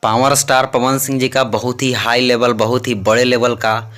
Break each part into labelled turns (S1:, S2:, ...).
S1: Power star Pawan Singh ji का बहुत ही हाई लेवल, बहुत ही बड़े लेवल का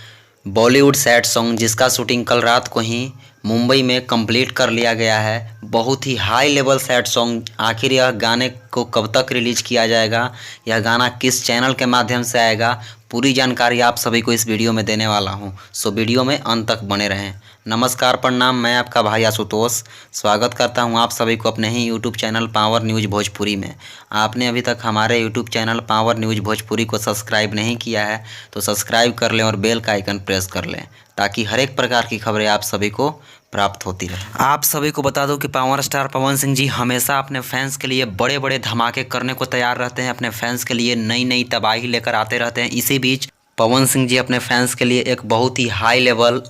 S1: बॉलीवुड सैड सॉन्ग जिसका शूटिंग कल रात को ही मुंबई में कंप्लीट कर लिया गया है। बहुत ही हाई लेवल सैड सॉन्ग। आखिर यह गाने को कब तक रिलीज किया जाएगा, यह गाना किस चैनल के माध्यम से आएगा, पूरी जानकारी आप सभी को इस वीडियो में देने वाला हूं। सो वीडियो में अंत तक बने रहें। नमस्कार, प्रणाम, मैं आपका भाई आशुतोष स्वागत करता हूं आप सभी को अपने ही YouTube channel power news Bhojpuri में। आपने अभी तक हमारे YouTube channel power news Bhojpuri को सब्सक्राइब नहीं किया है तो सब्सक्राइब कर लें और बेल का आइकन प्रेस कर लें ताकि हर एक प्रकार की खबरें आप सभी को प्राप्त होती रहे। आप सभी को बता दूं कि पावर स्टार पवन सिंह जी हमेशा अपने फैंस के लिए बड़े बड़े धमाके करने को तैयार रहते हैं। अपने फैंस के लिए नई नई तबाही लेकर आते रहते हैं। इसी बीच पवन सिंह जी अपने फैंस के लिए एक बहुत ही high level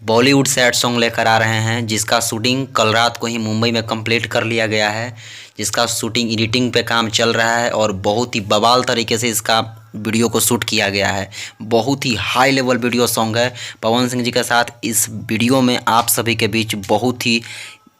S1: Bollywood sad song लेकर आ रहे हैं जिसका शूटिंग कल रात को ही मुंबई में कंप्लीट कर लिया गया है। जिसका शूटिंग एडिटिंग पे काम चल रहा है और बहुत ही बवाल तरीके से इसका वीडियो को शूट किया गया है। बहुत ही हाई लेवल वीडियो सॉन्ग है। पवन सिंह जी के साथ इस वीडियो में आप सभी के बीच बहुत ही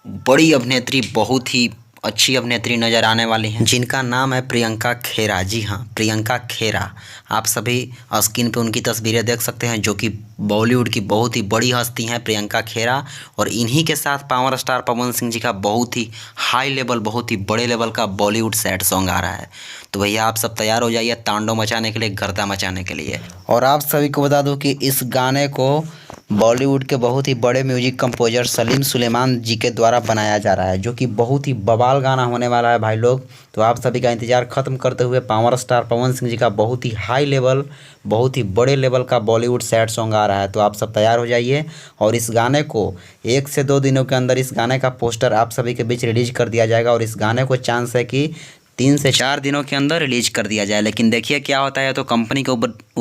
S1: बड़ी अभिनेत्री, बहुत ही अच्छी अभिनेत्री नज़र आने वाली हैं जिनका नाम है प्रियंका खेरा। जी हाँ, प्रियंका खेरा। आप सभी स्क्रीन पे उनकी तस्वीरें देख सकते हैं जो कि बॉलीवुड की बहुत ही बड़ी हस्ती हैं प्रियंका खेरा। और इन्हीं के साथ पावर स्टार पवन सिंह जी का बहुत ही हाई लेवल, बहुत ही बड़े लेवल का बॉलीवुड सैड सॉन्ग आ रहा है। तो भैया आप सब तैयार हो जाइए तांडव मचाने के लिए, गर्दा मचाने के लिए। और आप सभी को बता दूं कि इस गाने को बॉलीवुड के बहुत ही बड़े म्यूजिक कंपोजर सलीम सुलेमान जी के द्वारा बनाया जा रहा है जो कि बहुत ही बवाल गाना होने वाला है भाई लोग। तो आप सभी का इंतजार खत्म करते हुए पावर स्टार पवन सिंह जी का बहुत ही हाई लेवल, बहुत ही बड़े लेवल का बॉलीवुड सैड सॉन्ग आ रहा है। तो आप सब तैयार हो जाइए और इस गाने को 1 से 2 दिनों के अंदर इस गाने का पोस्टर आप सभी के बीच रिलीज कर दिया जाएगा। और इस गाने को चांस है कि 3 से 4 दिनों के अंदर रिलीज कर दिया जाए। लेकिन देखिए क्या होता है, तो कंपनी के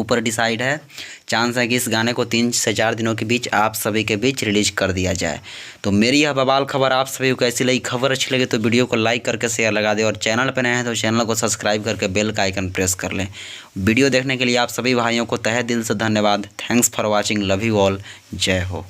S1: ऊपर डिसाइड है। चांस है कि इस गाने को 3 से 4 दिनों के बीच आप सभी के बीच रिलीज कर दिया जाए। तो मेरी यह बवाल खबर आप सभी को कैसी लगी? खबर अच्छी लगी तो वीडियो को लाइक करके शेयर लगा दें और चैनल पर नए हैं तो चैनल को सब्सक्राइब करके बेल का आइकन प्रेस कर लें। वीडियो देखने के लिए आप सभी भाइयों को तहे दिल से धन्यवाद। Thanks for watching. Love you all. जय हो।